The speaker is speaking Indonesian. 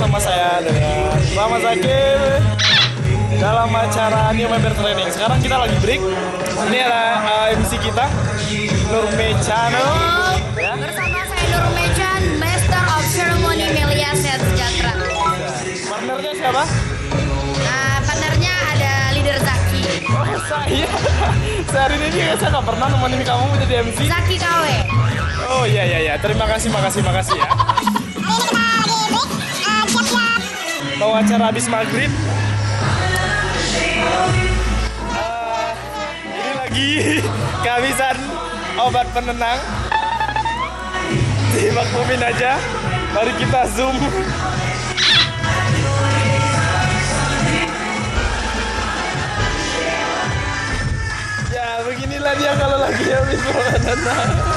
bersama saya dengan Rahmat Zakir dalam acara New Member Training. Sekarang kita lagi break. Ini ada MC kita, Nurmechano. Ya. Bersama saya Nurmechan, Master of Ceremony Melia Sehat Sejahtera. Partnernya siapa? Nah, partnernya ada leader Zaki. Oh, saya. Sehari ini saya nggak pernah nemenin kamu menjadi MC. Zaki KW. Oh iya. Terima kasih ya. Mau acara habis maghrib. Ini lagi kehabisan obat penenang. Dimaklumin aja. Mari kita zoom. Ya beginilah dia kalau lagi habis obat penenang.